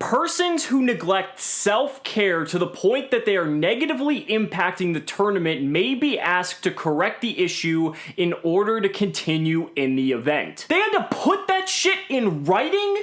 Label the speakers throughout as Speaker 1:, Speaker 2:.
Speaker 1: Persons who neglect self-care to the point that they are negatively impacting the tournament may be asked to correct the issue in order to continue in the event. They had to put that shit in writing?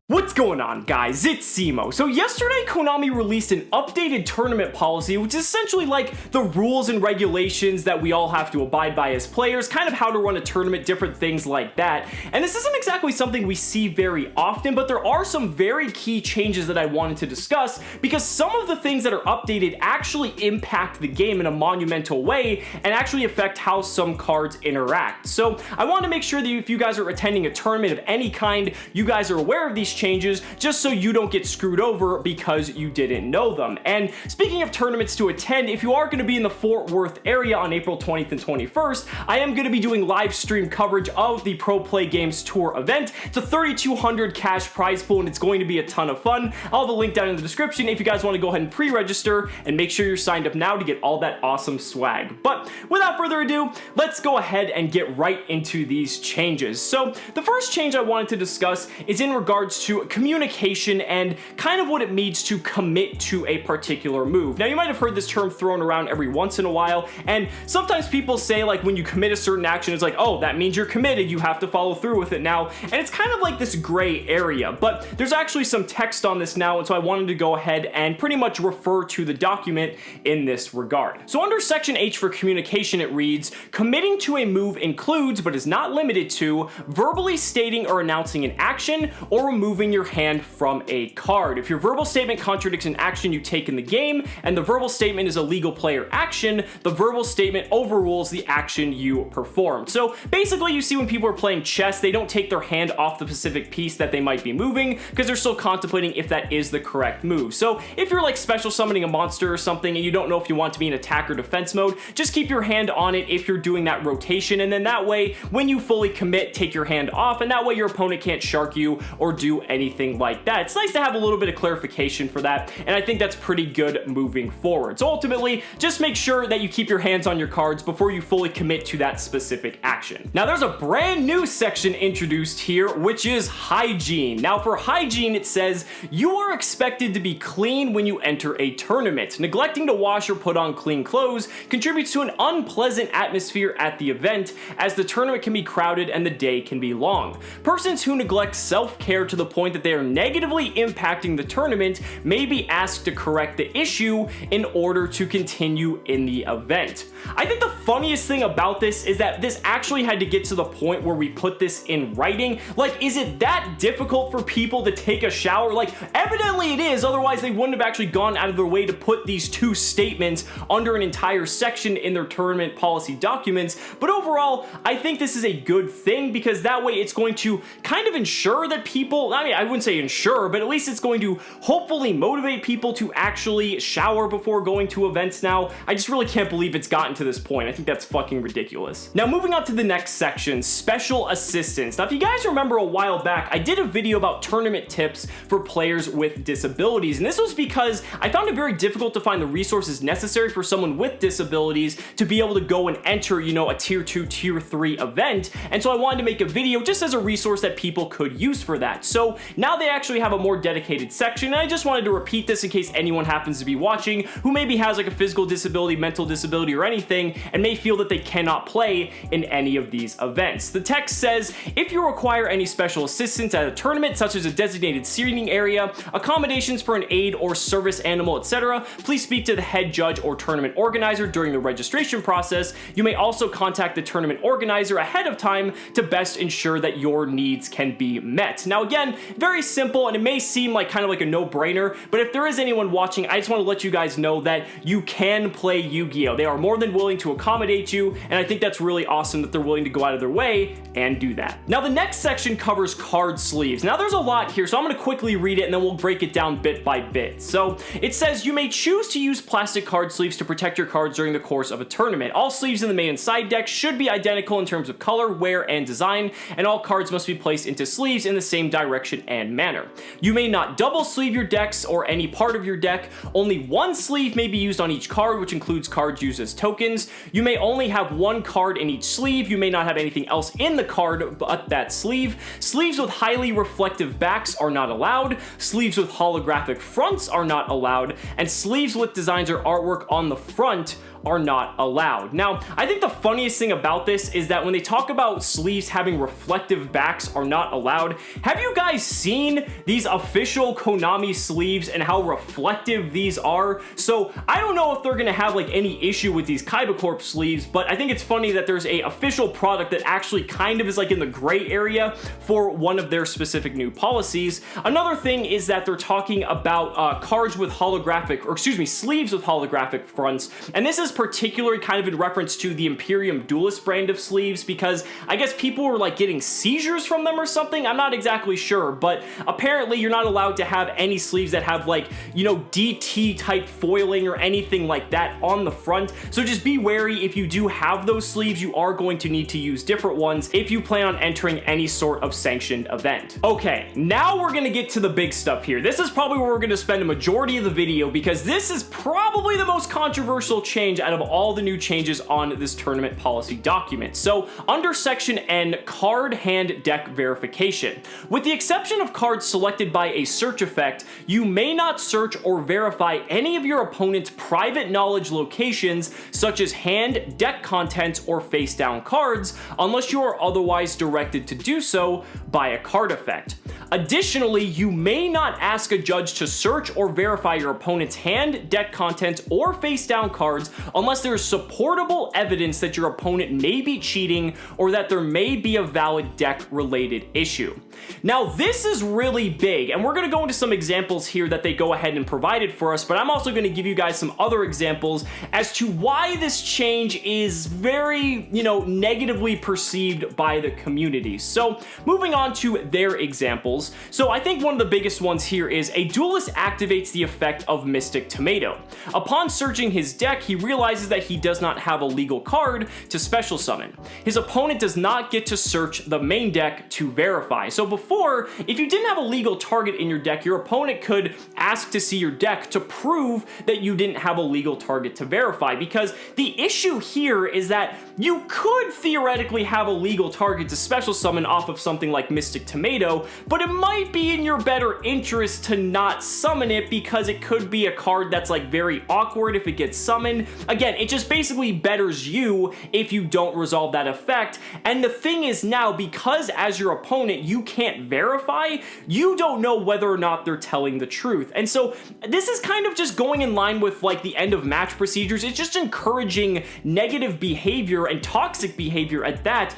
Speaker 1: What's going on, guys? It's Cimo. So yesterday, Konami released an updated tournament policy, which is essentially like the rules and regulations that we all have to abide by as players, kind of how to run a tournament, different things like that. And this isn't exactly something we see very often, but there are some very key changes that I wanted to discuss because some of the things that are updated actually impact the game in a monumental way and actually affect how some cards interact. So I wanted to make sure that if you guys are attending a tournament of any kind, you guys are aware of these changes just so you don't get screwed over because you didn't know them. And speaking of tournaments to attend, if you are going to be in the Fort Worth area on April 20th and 21st, I am going to be doing live stream coverage of the Pro Play Games Tour event. It's a 3,200 cash prize pool and it's going to be a ton of fun. I'll have a link down in the description if you guys want to go ahead and pre-register and make sure you're signed up now to get all that awesome swag. But without further ado, let's go ahead and get right into these changes. So the first change I wanted to discuss is in regards to communication and kind of what it means to commit to a particular move. Now, you might have heard this term thrown around every once in a while, and sometimes people say, like, when you commit a certain action, it's like, oh, that means you're committed, you have to follow through with it now, and it's kind of like this gray area, but there's actually some text on this now, and so I wanted to go ahead and pretty much refer to the document in this regard. So under section H for communication, it reads, committing to a move includes, but is not limited to, verbally stating or announcing an action or removing your hand from a card. If your verbal statement contradicts an action you take in the game, and the verbal statement is a legal player action, the verbal statement overrules the action you performed. So basically, you see when people are playing chess, they don't take their hand off the specific piece that they might be moving because they're still contemplating if that is the correct move. So if you're like special summoning a monster or something and you don't know if you want to be in attack or defense mode, just keep your hand on it if you're doing that rotation, and then that way, when you fully commit, take your hand off, and that way your opponent can't shark you or do anything like that. It's nice to have a little bit of clarification for that, and I think that's pretty good moving forward. So ultimately, just make sure that you keep your hands on your cards before you fully commit to that specific action. Now, there's a brand new section introduced here, which is hygiene. Now, for hygiene, it says, you are expected to be clean when you enter a tournament. Neglecting to wash or put on clean clothes contributes to an unpleasant atmosphere at the event, as the tournament can be crowded and the day can be long. Persons who neglect self-care to the point that they are negatively impacting the tournament may be asked to correct the issue in order to continue in the event. I think the funniest thing about this is that this actually had to get to the point where we put this in writing. Like, is it that difficult for people to take a shower? Like, evidently it is, otherwise they wouldn't have actually gone out of their way to put these two statements under an entire section in their tournament policy documents. But overall, I think this is a good thing because that way it's going to kind of ensure that people, I mean, I wouldn't say ensure, but at least it's going to hopefully motivate people to actually shower before going to events now. I just really can't believe it's gotten to this point. I think that's fucking ridiculous. Now, moving on to the next section, special assistance. Now, if you guys remember a while back, I did a video about tournament tips for players with disabilities, and this was because I found it very difficult to find the resources necessary for someone with disabilities to be able to go and enter, you know, a tier 2, tier 3 event, and so I wanted to make a video just as a resource that people could use for that. So now they actually have a more dedicated section, and I just wanted to repeat this in case anyone happens to be watching who maybe has like a physical disability, mental disability, or anything, and may feel that they cannot play in any of these events. The text says, if you require any special assistance at a tournament, such as a designated seating area, accommodations for an aid or service animal, etc., please speak to the head judge or tournament organizer during the registration process. You may also contact the tournament organizer ahead of time to best ensure that your needs can be met. Now, again, very simple, and it may seem like kind of like a no-brainer, but if there is anyone watching, I just want to let you guys know that you can play Yu-Gi-Oh! They are more than willing to accommodate you, and I think that's really awesome that they're willing to go out of their way and do that. Now, the next section covers card sleeves. Now, there's a lot here, so I'm going to quickly read it, and then we'll break it down bit by bit. So, it says, you may choose to use plastic card sleeves to protect your cards during the course of a tournament. All sleeves in the main and side deck should be identical in terms of color, wear, and design, and all cards must be placed into sleeves in the same direction and hand manner. You may not double sleeve your decks or any part of your deck. Only one sleeve may be used on each card, which includes cards used as tokens. You may only have one card in each sleeve. You may not have anything else in the card but that sleeve. Sleeves with highly reflective backs are not allowed. Sleeves with holographic fronts are not allowed. And sleeves with designs or artwork on the front are not allowed. Now, I think the funniest thing about this is that when they talk about sleeves having reflective backs are not allowed, have you guys seen these official Konami sleeves and how reflective these are? So I don't know if they're gonna have like any issue with these Kaiba Corp sleeves, but I think it's funny that there's a official product that actually kind of is like in the gray area for one of their specific new policies. Another thing is that they're talking about cards with holographic, or excuse me, sleeves with holographic fronts, and this is particularly kind of in reference to the Imperium Duelist brand of sleeves, because I guess people were like getting seizures from them or something. I'm not exactly sure, but apparently you're not allowed to have any sleeves that have like, you know, DT type foiling or anything like that on the front. So just be wary if you do have those sleeves. You are going to need to use different ones if you plan on entering any sort of sanctioned event. Okay, now we're gonna get to the big stuff here. This is probably where we're gonna spend a majority of the video, because this is probably the most controversial change out of all the new changes on this tournament policy document. So under section N, card hand deck verification. With the exception of cards selected by a search effect, you may not search or verify any of your opponent's private knowledge locations, such as hand, deck contents, or face down cards, unless you are otherwise directed to do so by a card effect. Additionally, you may not ask a judge to search or verify your opponent's hand, deck contents, or face down cards unless there is supportable evidence that your opponent may be cheating or that there may be a valid deck-related issue. Now, this is really big, and we're going to go into some examples here that they go ahead and provided for us, but I'm also going to give you guys some other examples as to why this change is very, you know, negatively perceived by the community. So, moving on to their examples. So, I think one of the biggest ones here is a duelist activates the effect of Mystic Tomato. Upon searching his deck, he realizes that he does not have a legal card to special summon. His opponent does not get to search the main deck to verify. So before, if you didn't have a legal target in your deck, your opponent could ask to see your deck to prove that you didn't have a legal target to verify, because the issue here is that you could theoretically have a legal target to special summon off of something like Mystic Tomato, but it might be in your better interest to not summon it, because it could be a card that's like very awkward if it gets summoned. Again, it just basically betters you if you don't resolve that effect. And the thing is now, because as your opponent you can't verify, you don't know whether or not they're telling the truth. And so this is kind of just going in line with like the end of match procedures. It's just encouraging negative behavior and toxic behavior at that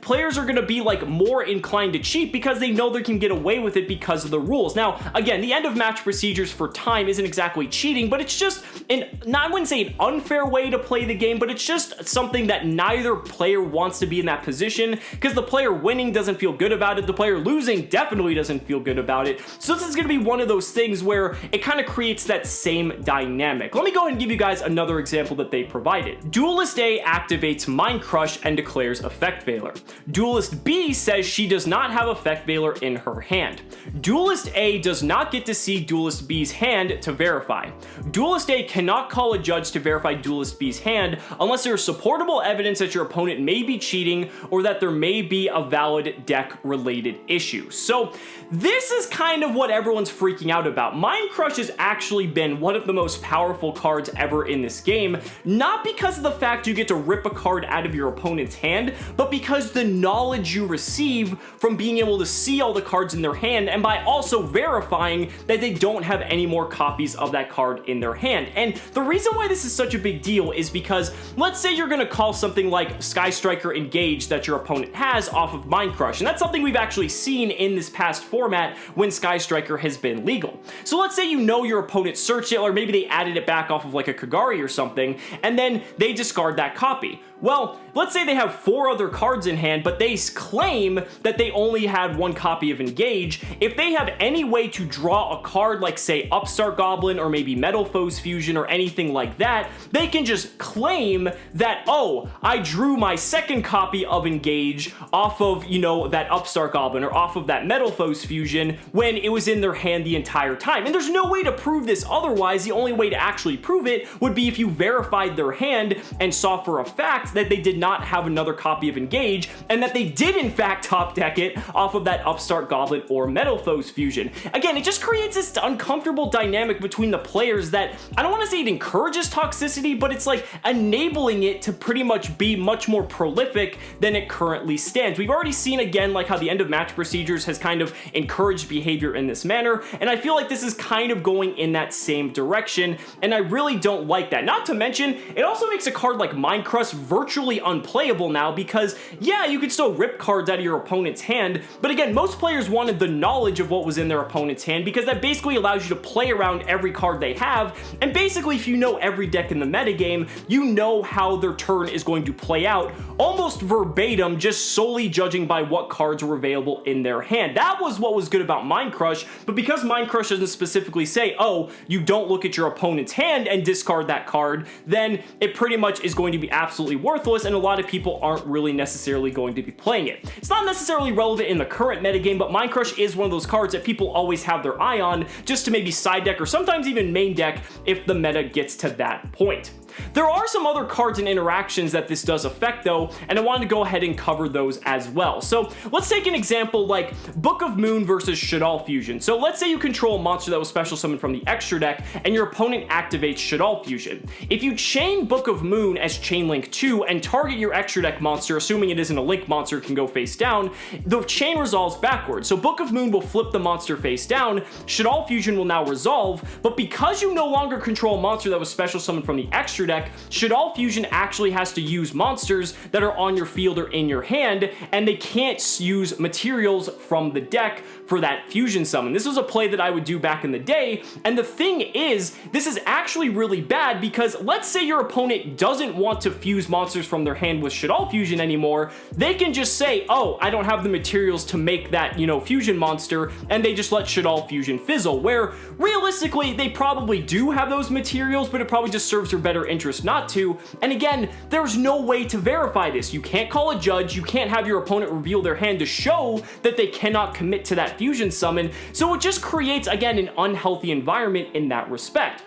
Speaker 1: players are going to be like more inclined to cheat because they know they can get away with it because of the rules. Now, again, the end of match procedures for time isn't exactly cheating, but it's just I wouldn't say an unfair way to play the game, but it's just something that neither player wants to be in that position, because the player winning doesn't feel good about it, the player losing definitely doesn't feel good about it. So this is going to be one of those things where it kind of creates that same dynamic. Let me go ahead and give you guys another example that they provided. Duelist A activates Mind Crush and declares Effect Veiler. Duelist B says she does not have Effect Veiler in her hand. Duelist A does not get to see Duelist B's hand to verify. Duelist A cannot call a judge to verify Duelist B's hand unless there is supportable evidence that your opponent may be cheating or that there may be a valid deck-related issue. So this is kind of what everyone's freaking out about. Mind Crush has actually been one of the most powerful cards ever in this game, not because of the fact you get to rip a card out of your opponent's hand, but because the knowledge you receive from being able to see all the cards in their hand, and by also verifying that they don't have any more copies of that card in their hand. And the reason why this is such a big deal is because let's say you're going to call something like Sky Striker Engage that your opponent has off of Mind Crush, and that's something we've actually seen in this past format when Sky Striker has been legal. So let's say you know your opponent searched it, or maybe they added it back off of like a Kagari or something, and then they discard that copy. Well, let's say they have 4 other cards in hand, but they claim that they only had 1 copy of engage, if they have any way to draw a card like, say, Upstart Goblin or maybe Metal Foes Fusion or anything like that, they can just claim that, oh, I drew my second copy of engage off of, you know, that Upstart Goblin or off of that Metal Foes Fusion when it was in their hand the entire time. And there's no way to prove this otherwise. The only way to actually prove it would be if you verified their hand and saw for a fact that they did not have another copy of engage and that they did in fact top deck it off of that Upstart Goblin or Metal Foes Fusion. Again, it just creates this uncomfortable dynamic between the players that I don't want to say it encourages toxicity, but it's like enabling it to pretty much be much more prolific than it currently stands. We've already seen again like how the end of match procedures has kind of encouraged behavior in this manner, and I feel like this is kind of going in that same direction, and I really don't like that. Not to mention, it also makes a card like Mind Crush virtually unplayable now because, yeah, you could still rip cards out of your opponent's hand, but again, most players wanted the knowledge of what was in their opponent's hand because that basically allows you to play around every card they have, and basically if you know every deck in the metagame, you know how their turn is going to play out almost verbatim, just solely judging by what cards were available in their hand. That was what was good about Mind Crush, but because Mind Crush doesn't specifically say, oh, you don't look at your opponent's hand and discard that card, then it pretty much is going to be absolutely worthless, and a lot of people aren't really necessarily going to be playing it. It's not necessarily relevant in the current metagame, but Mind Crush is one of those cards that people always have their eye on just to maybe side deck or sometimes even main deck if the meta gets to that point. There are some other cards and interactions that this does affect though, and I wanted to go ahead and cover those as well. So let's take an example like Book of Moon versus Shaddoll Fusion. So let's say you control a monster that was special summoned from the extra deck and your opponent activates Shaddoll Fusion. If you chain Book of Moon as chain link 2 and target your extra deck monster, assuming it isn't a link monster, it can go face down, the chain resolves backwards. So Book of Moon will flip the monster face down, Shaddoll Fusion will now resolve, but because you no longer control a monster that was special summoned from the extra deck, Shaddoll Fusion actually has to use monsters that are on your field or in your hand, and they can't use materials from the deck for that fusion summon. This was a play that I would do back in the day, and the thing is, this is actually really bad because let's say your opponent doesn't want to fuse monsters from their hand with Shaddoll Fusion anymore, they can just say, oh, I don't have the materials to make that, you know, fusion monster, and they just let Shaddoll Fusion fizzle, where realistically, they probably do have those materials, but it probably just serves their better interest not to. And again, there's no way to verify this. You can't call a judge, you can't have your opponent reveal their hand to show that they cannot commit to that fusion summon, so it just creates, again, an unhealthy environment in that respect.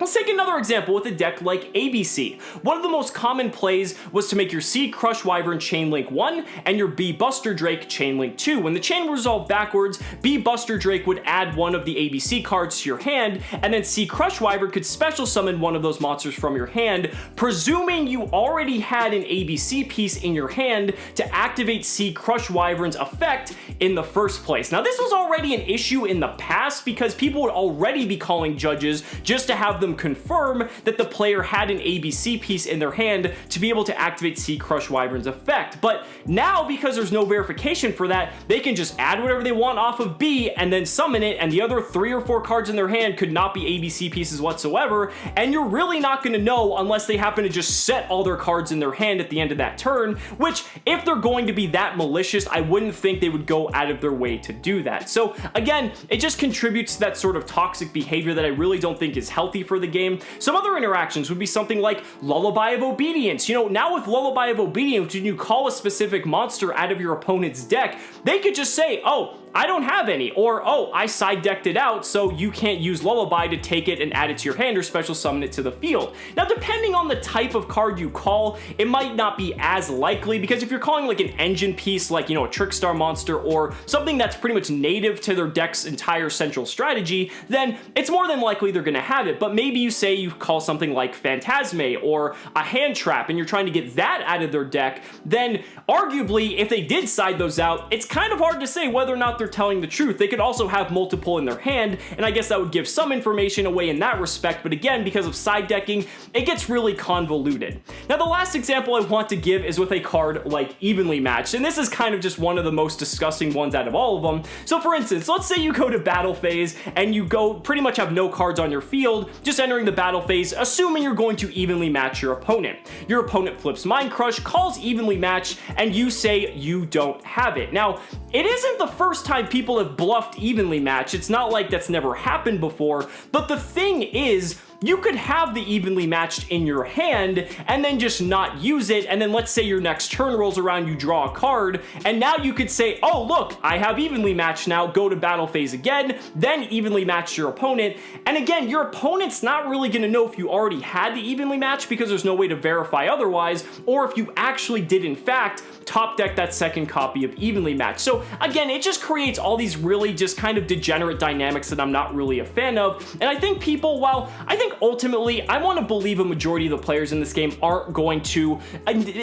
Speaker 1: Let's take another example with a deck like ABC. One of the most common plays was to make your C Crush Wyvern chain link 1 and your B Buster Drake chain link 2. When the chain resolved backwards, B Buster Drake would add one of the ABC cards to your hand, and then C Crush Wyvern could special summon one of those monsters from your hand, presuming you already had an ABC piece in your hand to activate C Crush Wyvern's effect in the first place. Now, this was already an issue in the past because people would already be calling judges just to have them confirm that the player had an ABC piece in their hand to be able to activate C Crush Wyvern's effect. But now, because there's no verification for that, they can just add whatever they want off of B and then summon it, and the other 3 or 4 cards in their hand could not be ABC pieces whatsoever, and you're really not going to know unless they happen to just set all their cards in their hand at the end of that turn, which, if they're going to be that malicious, I wouldn't think they would go out of their way to do that. So again, it just contributes to that sort of toxic behavior that I really don't think is healthy for the game. Some other interactions would be something like Lullaby of Obedience. You know, now with Lullaby of Obedience, when you call a specific monster out of your opponent's deck, they could just say, oh, I don't have any, or, oh, I side decked it out, so you can't use Lullaby to take it and add it to your hand or special summon it to the field. Now, depending on the type of card you call, it might not be as likely, because if you're calling like an engine piece, like, you know, a Trickstar monster, or something that's pretty much native to their deck's entire central strategy, then it's more than likely they're gonna have it. But maybe you say you call something like Phantasme or a Hand Trap, and you're trying to get that out of their deck, then arguably, if they did side those out, it's kind of hard to say whether or not they're telling the truth. They could also have multiple in their hand, and I guess that would give some information away in that respect, but again, because of side decking, it gets really convoluted. Now, the last example I want to give is with a card like Evenly Matched, and this is kind of just one of the most disgusting ones out of all of them. So for instance, let's say you go to battle phase and you go pretty much have no cards on your field, just just entering the battle phase, assuming you're going to evenly match your opponent. Your opponent flips Mind Crush, calls evenly match, and you say you don't have it. Now, it isn't the first time people have bluffed evenly match. It's not like that's never happened before, but the thing is, you could have the evenly matched in your hand and then just not use it, and then let's say your next turn rolls around, you draw a card, and now you could say, oh look, I have evenly matched now, go to battle phase again, then evenly match your opponent, and again, your opponent's not really going to know if you already had the evenly match because there's no way to verify otherwise, or if you actually did in fact top deck that second copy of evenly matched. So again, it just creates all these really just kind of degenerate dynamics that I'm not really a fan of, and I think people, while I think ultimately, I want to believe a majority of the players in this game aren't going to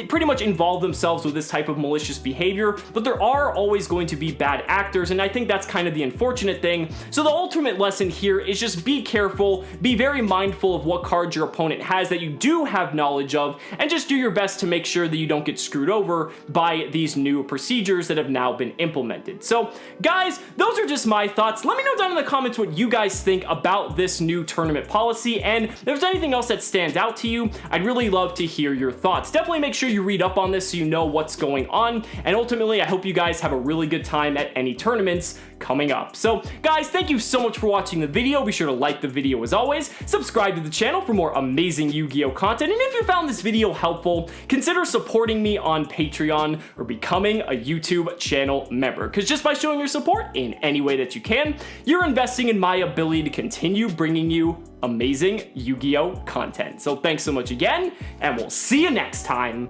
Speaker 1: pretty much involve themselves with this type of malicious behavior, but there are always going to be bad actors, and I think that's kind of the unfortunate thing. So the ultimate lesson here is just be careful, be very mindful of what cards your opponent has that you do have knowledge of, and just do your best to make sure that you don't get screwed over by these new procedures that have now been implemented. So guys, those are just my thoughts. Let me know down in the comments what you guys think about this new tournament policy, and if there's anything else that stands out to you, I'd really love to hear your thoughts. Definitely make sure you read up on this so you know what's going on, and ultimately I hope you guys have a really good time at any tournaments coming up. So guys, thank you so much for watching the video. Be sure to like the video as always, subscribe to the channel for more amazing Yu-Gi-Oh content, and if you found this video helpful, consider supporting me on Patreon or becoming a YouTube channel member, because just by showing your support in any way that you can, you're investing in my ability to continue bringing you amazing Yu-Gi-Oh content. So thanks so much again, and we'll see you next time.